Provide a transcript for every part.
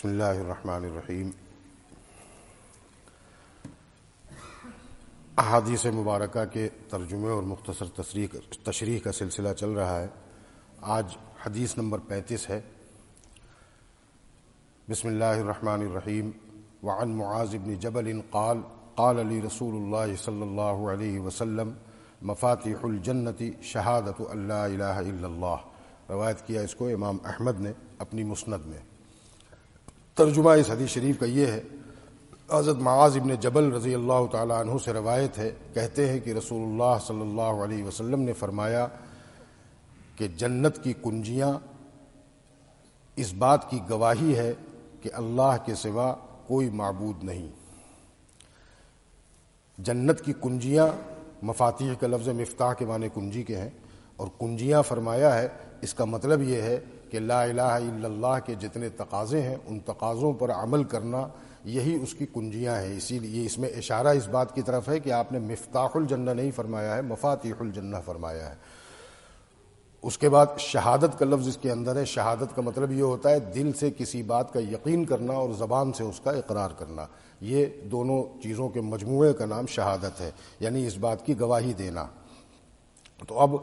بسم اللہ الرحمن الرحیم۔ احادیث مبارکہ کے ترجمے اور مختصر تشریح کا سلسلہ چل رہا ہے۔ آج حدیث نمبر 35 ہے۔ بسم اللہ الرحمن الرحیم۔ وعن معاذ بن جبل قال قال لی رسول اللہ صلی اللہ علیہ وسلم مفاتیح الجنت شہادت ان لا الہ الا اللہ۔ روایت کیا اس کو امام احمد نے اپنی مسند میں۔ ترجمہ اس حدیث شریف کا یہ ہے، حضرت معاذ بن جبل رضی اللہ تعالی عنہ سے روایت ہے، کہتے ہیں کہ رسول اللہ صلی اللہ علیہ وسلم نے فرمایا کہ جنت کی کنجیاں اس بات کی گواہی ہے کہ اللہ کے سوا کوئی معبود نہیں۔ جنت کی کنجیاں، مفاتیح کا لفظ مفتاح کے معنی کنجی کے ہیں، اور کنجیاں فرمایا ہے، اس کا مطلب یہ ہے کہ لا الہ الا اللہ کے جتنے تقاضے ہیں ان تقاضوں پر عمل کرنا یہی اس کی کنجیاں ہیں۔ اسی لیے اس میں اشارہ اس بات کی طرف ہے کہ آپ نے مفتاح الجنہ نہیں فرمایا ہے، مفاتیح الجنہ فرمایا ہے۔ اس کے بعد شہادت کا لفظ اس کے اندر ہے۔ شہادت کا مطلب یہ ہوتا ہے دل سے کسی بات کا یقین کرنا اور زبان سے اس کا اقرار کرنا۔ یہ دونوں چیزوں کے مجموعے کا نام شہادت ہے، یعنی اس بات کی گواہی دینا۔ تو اب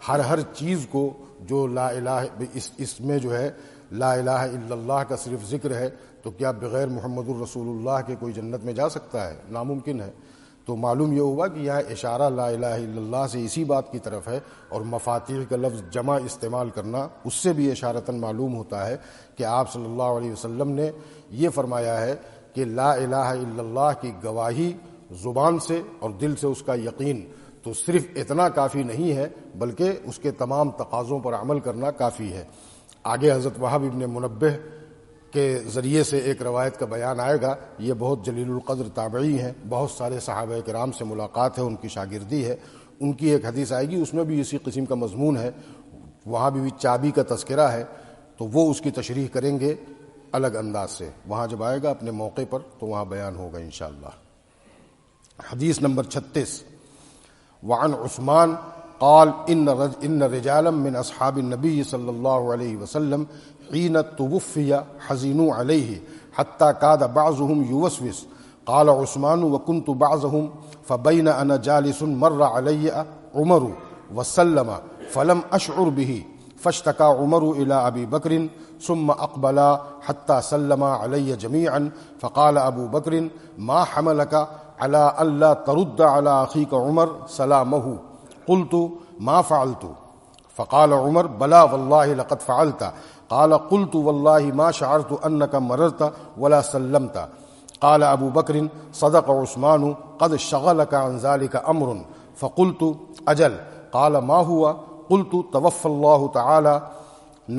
ہر چیز کو جو لا الہ، اس میں جو ہے لا الہ الا اللہ کا صرف ذکر ہے، تو کیا بغیر محمد الرسول اللہ کے کوئی جنت میں جا سکتا ہے؟ ناممکن ہے۔ تو معلوم یہ ہوا کہ یہاں اشارہ لا الہ الا اللہ سے اسی بات کی طرف ہے، اور مفاتیح کا لفظ جمع استعمال کرنا اس سے بھی اشارتاً معلوم ہوتا ہے کہ آپ صلی اللہ علیہ وسلم نے یہ فرمایا ہے کہ لا الہ الا اللہ کی گواہی زبان سے اور دل سے اس کا یقین، تو صرف اتنا کافی نہیں ہے بلکہ اس کے تمام تقاضوں پر عمل کرنا کافی ہے۔ آگے حضرت وہب ابن منبہ کے ذریعے سے ایک روایت کا بیان آئے گا۔ یہ بہت جلیل القدر تابعی ہیں، بہت سارے صحابہ کرام سے ملاقات ہے، ان کی شاگردی ہے۔ ان کی ایک حدیث آئے گی، اس میں بھی اسی قسم کا مضمون ہے، وہاں بھی چابی کا تذکرہ ہے، تو وہ اس کی تشریح کریں گے الگ انداز سے۔ وہاں جب آئے گا اپنے موقع پر تو وہاں بیان ہوگا انشاءاللہ۔ حدیث نمبر 36۔ وعن عثمان قال ان رجالا من اصحاب النبي صلى الله عليه وسلم حين توفي حزنوا عليه حتى كاد بعضهم يوسوس قال عثمان وكنت بعضهم فبين انا جالس مر علي عمر وسلم فلم اشعر به فاشتكى عمر الى ابي بكر ثم اقبل حتى سلم علي جميعا فقال ابو بكر ما حملك على ألا ترد على أخيك عمر سلامه قلت ما فعلت فقال عمر بلى والله لقد فعلت قال قلت والله ما شعرت أنك مررت ولا سلمت قال أبو بكر صدق عثمان قد شغلك عن ذلك أمر فقلت أجل قال ما هو قلت توفى الله تعالى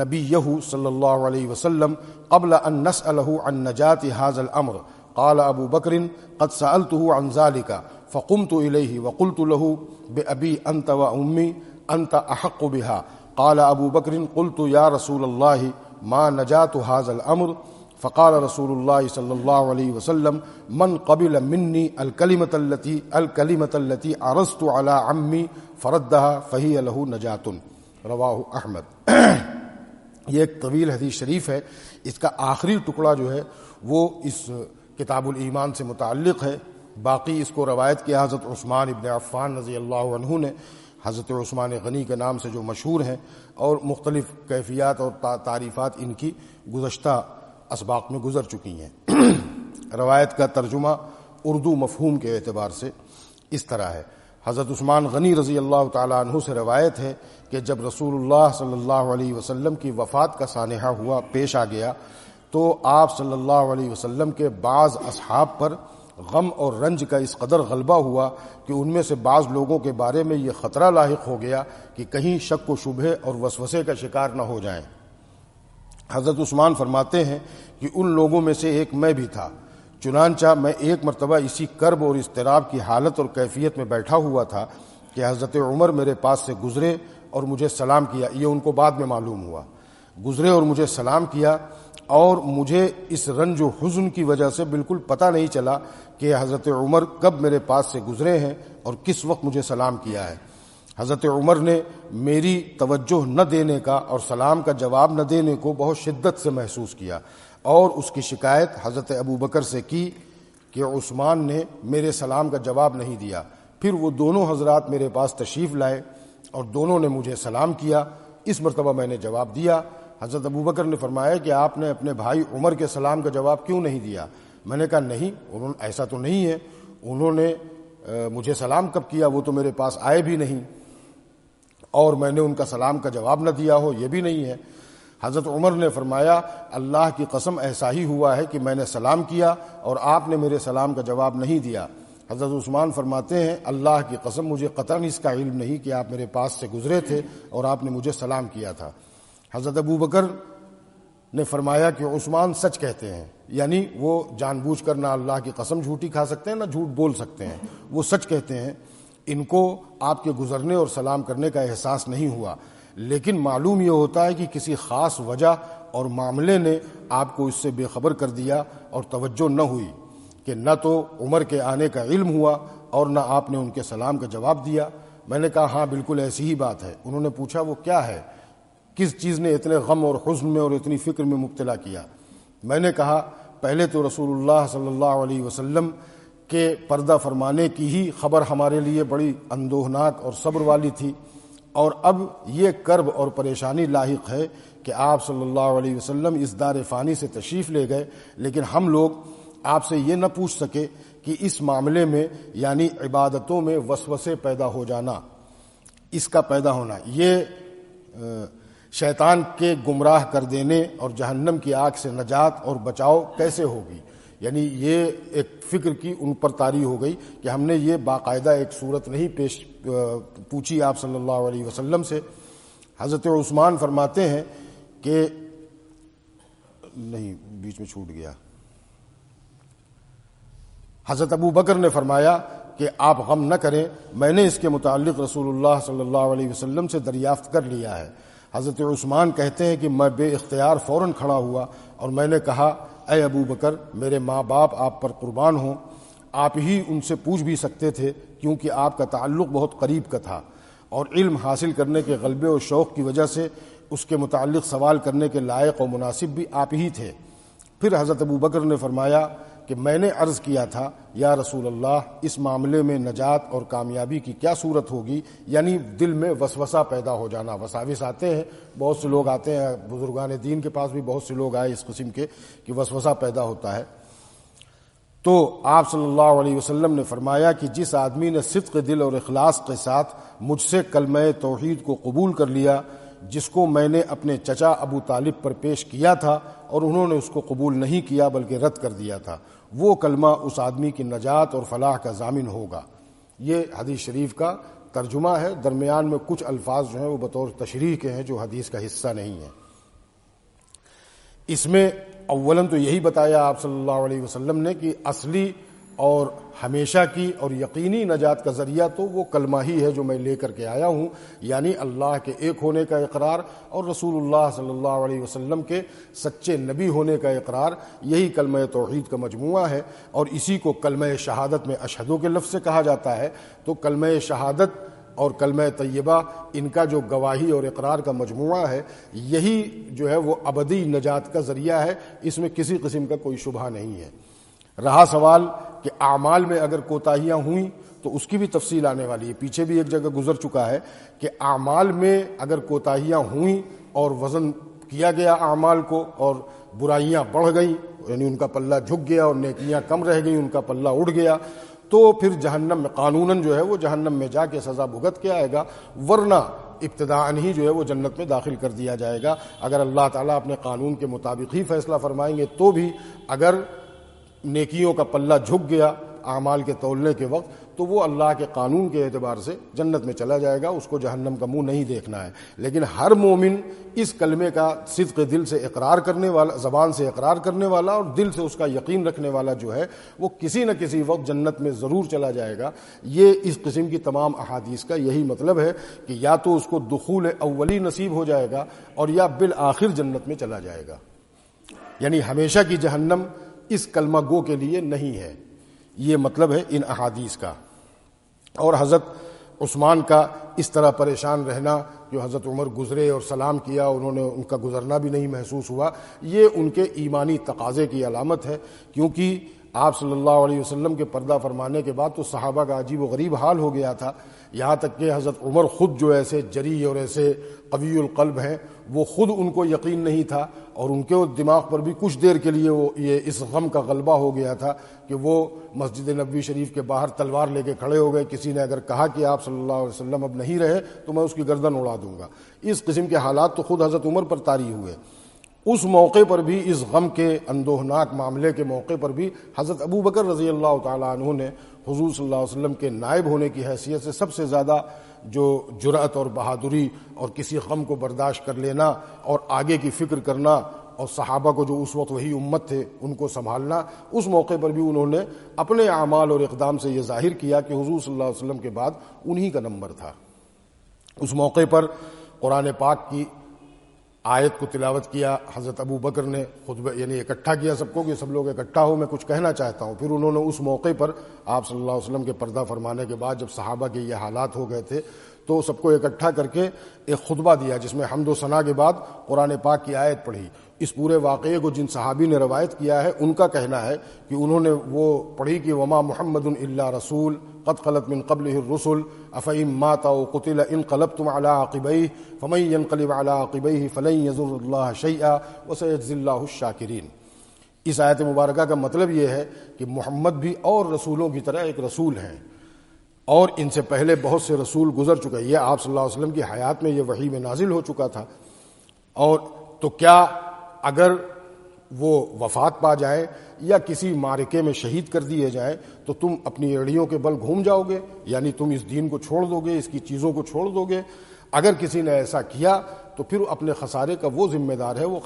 نبيه صلى الله عليه وسلم قبل أن نسأله عن نجاة هذا الأمر قال ابو بکر قد سألته عن ذلك فقمت إليه وقلت له بأبي أنت وأمي أنت أحق بها قال ابو بکر قلت يا رسول الله ما نجاة هذا الأمر فقال رسول الله صلى الله عليه وسلم من قبل مني الكلمة التي عرضت على عمي فردها فهي له نجاة رواہ احمد۔ یہ ایک طویل حدیث شریف ہے، اس کا آخری ٹکڑا جو ہے وہ اس کتاب الایمان سے متعلق ہے۔ باقی اس کو روایت کیا حضرت عثمان ابن عفان رضی اللہ عنہ نے، حضرت عثمان غنی کے نام سے جو مشہور ہیں، اور مختلف کیفیات اور تعریفات ان کی گزشتہ اسباق میں گزر چکی ہیں۔ روایت کا ترجمہ اردو مفہوم کے اعتبار سے اس طرح ہے۔ حضرت عثمان غنی رضی اللہ تعالی عنہ سے روایت ہے کہ جب رسول اللہ صلی اللہ علیہ وسلم کی وفات کا سانحہ ہوا، پیش آ گیا، تو آپ صلی اللہ علیہ وسلم کے بعض اصحاب پر غم اور رنج کا اس قدر غلبہ ہوا کہ ان میں سے بعض لوگوں کے بارے میں یہ خطرہ لاحق ہو گیا کہ کہیں شک و شبہے اور وسوسے کا شکار نہ ہو جائیں۔ حضرت عثمان فرماتے ہیں کہ ان لوگوں میں سے ایک میں بھی تھا، چنانچہ میں ایک مرتبہ اسی کرب اور اضطراب کی حالت اور کیفیت میں بیٹھا ہوا تھا کہ حضرت عمر میرے پاس سے گزرے اور مجھے سلام کیا۔ یہ ان کو بعد میں معلوم ہوا، گزرے اور مجھے سلام کیا، اور مجھے اس رنج و حزن کی وجہ سے بالکل پتہ نہیں چلا کہ حضرت عمر کب میرے پاس سے گزرے ہیں اور کس وقت مجھے سلام کیا ہے۔ حضرت عمر نے میری توجہ نہ دینے کا اور سلام کا جواب نہ دینے کو بہت شدت سے محسوس کیا۔ اور اس کی شکایت حضرت ابو بکر سے کی کہ عثمان نے میرے سلام کا جواب نہیں دیا۔ پھر وہ دونوں حضرات میرے پاس تشریف لائے اور دونوں نے مجھے سلام کیا۔ اس مرتبہ میں نے جواب دیا۔ حضرت ابو بکر نے فرمایا کہ آپ نے اپنے بھائی عمر کے سلام کا جواب کیوں نہیں دیا؟ میں نے کہا نہیں، ایسا تو نہیں ہے، انہوں نے مجھے سلام کب کیا؟ وہ تو میرے پاس آئے بھی نہیں، اور میں نے ان کا سلام کا جواب نہ دیا ہو یہ بھی نہیں ہے۔ حضرت عمر نے فرمایا اللہ کی قسم ایسا ہی ہوا ہے کہ میں نے سلام کیا اور آپ نے میرے سلام کا جواب نہیں دیا۔ حضرت عثمان فرماتے ہیں اللہ کی قسم مجھے قطعاً اس کا علم نہیں کہ آپ میرے پاس سے گزرے تھے اور آپ نے مجھے سلام کیا تھا۔ حضرت ابو بکر نے فرمایا کہ عثمان سچ کہتے ہیں، یعنی وہ جان بوجھ کر نہ اللہ کی قسم جھوٹی کھا سکتے ہیں نہ جھوٹ بول سکتے ہیں، وہ سچ کہتے ہیں، ان کو آپ کے گزرنے اور سلام کرنے کا احساس نہیں ہوا، لیکن معلوم یہ ہوتا ہے کہ کسی خاص وجہ اور معاملے نے آپ کو اس سے بے خبر کر دیا اور توجہ نہ ہوئی کہ نہ تو عمر کے آنے کا علم ہوا اور نہ آپ نے ان کے سلام کا جواب دیا۔ میں نے کہا ہاں بالکل ایسی ہی بات ہے۔ انہوں نے پوچھا وہ کیا ہے، کس چیز نے اتنے غم اور حزن میں اور اتنی فکر میں مبتلا کیا؟ میں نے کہا پہلے تو رسول اللہ صلی اللہ علیہ وسلم کے پردہ فرمانے کی ہی خبر ہمارے لیے بڑی اندوہناک اور صبر والی تھی، اور اب یہ کرب اور پریشانی لاحق ہے کہ آپ صلی اللہ علیہ وسلم اس دار فانی سے تشریف لے گئے، لیکن ہم لوگ آپ سے یہ نہ پوچھ سکے کہ اس معاملے میں یعنی عبادتوں میں وسوسے پیدا ہو جانا، اس کا پیدا ہونا، یہ شیطان کے گمراہ کر دینے اور جہنم کی آگ سے نجات اور بچاؤ کیسے ہوگی، یعنی یہ ایک فکر کی ان پر طاری ہو گئی کہ ہم نے یہ باقاعدہ ایک صورت نہیں پوچھی آپ صلی اللہ علیہ وسلم سے۔ حضرت عثمان فرماتے ہیں کہ نہیں بیچ میں چھوٹ گیا، حضرت ابو بکر نے فرمایا کہ آپ غم نہ کریں، میں نے اس کے متعلق رسول اللہ صلی اللہ علیہ وسلم سے دریافت کر لیا ہے۔ حضرت عثمان کہتے ہیں کہ میں بے اختیار فوراً کھڑا ہوا اور میں نے کہا اے ابو بکر میرے ماں باپ آپ پر قربان ہوں، آپ ہی ان سے پوچھ بھی سکتے تھے کیونکہ آپ کا تعلق بہت قریب کا تھا اور علم حاصل کرنے کے غلبے اور شوق کی وجہ سے اس کے متعلق سوال کرنے کے لائق و مناسب بھی آپ ہی تھے۔ پھر حضرت ابو بکر نے فرمایا کہ میں نے عرض کیا تھا یا رسول اللہ اس معاملے میں نجات اور کامیابی کی کیا صورت ہوگی، یعنی دل میں وسوسہ پیدا ہو جانا، وساوس آتے ہیں، بہت سے لوگ آتے ہیں، بزرگان دین کے پاس بھی بہت سے لوگ آئے اس قسم کے کہ وسوسہ پیدا ہوتا ہے۔ تو آپ صلی اللہ علیہ وسلم نے فرمایا کہ جس آدمی نے صدق دل اور اخلاص کے ساتھ مجھ سے کلمہ توحید کو قبول کر لیا، جس کو میں نے اپنے چچا ابو طالب پر پیش کیا تھا اور انہوں نے اس کو قبول نہیں کیا بلکہ رد کر دیا تھا، وہ کلمہ اس آدمی کی نجات اور فلاح کا ضامن ہوگا۔ یہ حدیث شریف کا ترجمہ ہے، درمیان میں کچھ الفاظ جو ہیں وہ بطور تشریح کے ہیں جو حدیث کا حصہ نہیں ہیں۔ اس میں اولاً تو یہی بتایا آپ صلی اللہ علیہ وسلم نے کہ اصلی اور ہمیشہ کی اور یقینی نجات کا ذریعہ تو وہ کلمہ ہی ہے جو میں لے کر کے آیا ہوں، یعنی اللہ کے ایک ہونے کا اقرار اور رسول اللہ صلی اللہ علیہ وسلم کے سچے نبی ہونے کا اقرار، یہی کلمہ توحید کا مجموعہ ہے، اور اسی کو کلمہ شہادت میں اشہدو کے لفظ سے کہا جاتا ہے۔ تو کلمہ شہادت اور کلمہ طیبہ ان کا جو گواہی اور اقرار کا مجموعہ ہے، یہی جو ہے وہ ابدی نجات کا ذریعہ ہے، اس میں کسی قسم کا کوئی شبہ نہیں ہے۔ رہا سوال کہ اعمال میں اگر کوتاہیاں ہوئیں تو اس کی بھی تفصیل آنے والی ہے، پیچھے بھی ایک جگہ گزر چکا ہے کہ اعمال میں اگر کوتاہیاں ہوئیں اور وزن کیا گیا اعمال کو اور برائیاں بڑھ گئیں، یعنی ان کا پلہ جھک گیا اور نیکیاں کم رہ گئیں، ان کا پلہ اڑ گیا، تو پھر جہنم میں قانوناً جو ہے وہ جہنم میں جا کے سزا بھگت کے آئے گا، ورنہ ابتداءً ہی جو ہے وہ جنت میں داخل کر دیا جائے گا۔ اگر اللہ تعالیٰ اپنے قانون کے مطابق ہی فیصلہ فرمائیں گے تو بھی اگر نیکیوں کا پلہ جھک گیا اعمال کے تولنے کے وقت تو وہ اللہ کے قانون کے اعتبار سے جنت میں چلا جائے گا، اس کو جہنم کا منہ نہیں دیکھنا ہے۔ لیکن ہر مومن اس کلمے کا صدق دل سے اقرار کرنے والا، زبان سے اقرار کرنے والا اور دل سے اس کا یقین رکھنے والا جو ہے وہ کسی نہ کسی وقت جنت میں ضرور چلا جائے گا۔ یہ اس قسم کی تمام احادیث کا یہی مطلب ہے کہ یا تو اس کو دخول اولی نصیب ہو جائے گا اور یا بالآخر جنت میں چلا جائے گا، یعنی ہمیشہ کی جہنم اس کلمہ گو کے لیے نہیں ہے۔ یہ مطلب ہے ان احادیث کا۔ اور حضرت عثمان کا اس طرح پریشان رہنا کہ حضرت عمر گزرے اور سلام کیا، انہوں نے ان کا گزرنا بھی نہیں محسوس ہوا، یہ ان کے ایمانی تقاضے کی علامت ہے، کیونکہ آپ صلی اللہ علیہ وسلم کے پردہ فرمانے کے بعد تو صحابہ کا عجیب و غریب حال ہو گیا تھا، یہاں تک کہ حضرت عمر خود جو ایسے جری اور ایسے قوی القلب ہیں، وہ خود ان کو یقین نہیں تھا، اور ان کے دماغ پر بھی کچھ دیر کے لیے وہ یہ اس غم کا غلبہ ہو گیا تھا کہ وہ مسجد نبوی شریف کے باہر تلوار لے کے کھڑے ہو گئے، کسی نے اگر کہا کہ آپ صلی اللہ علیہ وسلم اب نہیں رہے تو میں اس کی گردن اڑا دوں گا۔ اس قسم کے حالات تو خود حضرت عمر پر طاری ہوئے۔ اس موقع پر بھی، اس غم کے اندوہناک معاملے کے موقع پر بھی، حضرت ابو بکر رضی اللہ تعالیٰ عنہ نے حضور صلی اللہ علیہ وسلم کے نائب ہونے کی حیثیت سے سب سے زیادہ جو جرأت اور بہادری اور کسی غم کو برداشت کر لینا اور آگے کی فکر کرنا، اور صحابہ کو جو اس وقت وہی امت تھے ان کو سنبھالنا، اس موقع پر بھی انہوں نے اپنے اعمال اور اقدام سے یہ ظاہر کیا کہ حضور صلی اللہ علیہ وسلم کے بعد انہی کا نمبر تھا۔ اس موقع پر قرآن پاک کی آیت کو تلاوت کیا حضرت ابو بکر نے، خطبہ یعنی اکٹھا کیا سب کو کہ سب لوگ اکٹھا ہو، میں کچھ کہنا چاہتا ہوں۔ پھر انہوں نے اس موقع پر آپ صلی اللہ علیہ وسلم کے پردہ فرمانے کے بعد جب صحابہ کے یہ حالات ہو گئے تھے تو سب کو اکٹھا کر کے ایک خطبہ دیا جس میں حمد و ثنا کے بعد قرآن پاک کی آیت پڑھی۔ اس پورے واقعے کو جن صحابی نے روایت کیا ہے ان کا کہنا ہے کہ انہوں نے وہ پڑھی کہ وما محمد الا رسول قد خلت من قبله الرسل افإن مات او قتل انقلبتم على عقبيه فمن ينقلب على عقبيه فلن يضر الله شيئا وسيجزي الله الشاكرين۔ اس آیت مبارکہ کا مطلب یہ ہے کہ محمد بھی اور رسولوں کی طرح ایک رسول ہیں، اور ان سے پہلے بہت سے رسول گزر چکے، یہ آپ صلی اللہ علیہ وسلم کی حیات میں یہ وحی میں نازل ہو چکا تھا، اور تو کیا اگر وہ وفات پا جائیں یا کسی معرکے میں شہید کر دیے جائیں تو تم اپنی ایڑیوں کے بل گھوم جاؤ گے، یعنی تم اس دین کو چھوڑ دو گے، اس کی چیزوں کو چھوڑ دو گے؟ اگر کسی نے ایسا کیا تو پھر اپنے خسارے کا وہ ذمہ دار ہے، وہ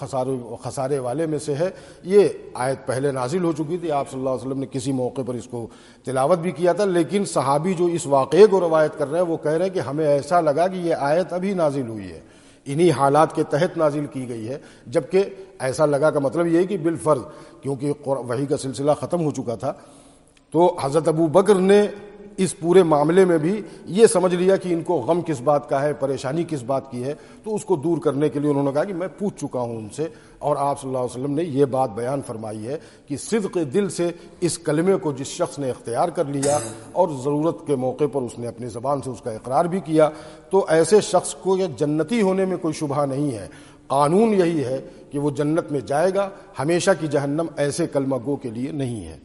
خسارے والے میں سے ہے۔ یہ آیت پہلے نازل ہو چکی تھی، آپ صلی اللہ علیہ وسلم نے کسی موقع پر اس کو تلاوت بھی کیا تھا، لیکن صحابی جو اس واقعے کو روایت کر رہے ہیں وہ کہہ رہے ہیں کہ ہمیں ایسا لگا کہ یہ آیت ابھی نازل ہوئی ہے، انہی حالات کے تحت نازل کی گئی ہے، جبکہ ایسا لگا کا مطلب یہ ہے کہ بالفرض، کیونکہ وحی کا سلسلہ ختم ہو چکا تھا۔ تو حضرت ابو بکر نے اس پورے معاملے میں بھی یہ سمجھ لیا کہ ان کو غم کس بات کا ہے، پریشانی کس بات کی ہے، تو اس کو دور کرنے کے لیے انہوں نے کہا کہ میں پوچھ چکا ہوں ان سے، اور آپ صلی اللہ علیہ وسلم نے یہ بات بیان فرمائی ہے کہ صدق دل سے اس کلمے کو جس شخص نے اختیار کر لیا اور ضرورت کے موقع پر اس نے اپنی زبان سے اس کا اقرار بھی کیا، تو ایسے شخص کو یہ جنتی ہونے میں کوئی شبہ نہیں ہے۔ قانون یہی ہے کہ وہ جنت میں جائے گا، ہمیشہ کی جہنم ایسے کلمہ گو کے لیے نہیں ہے۔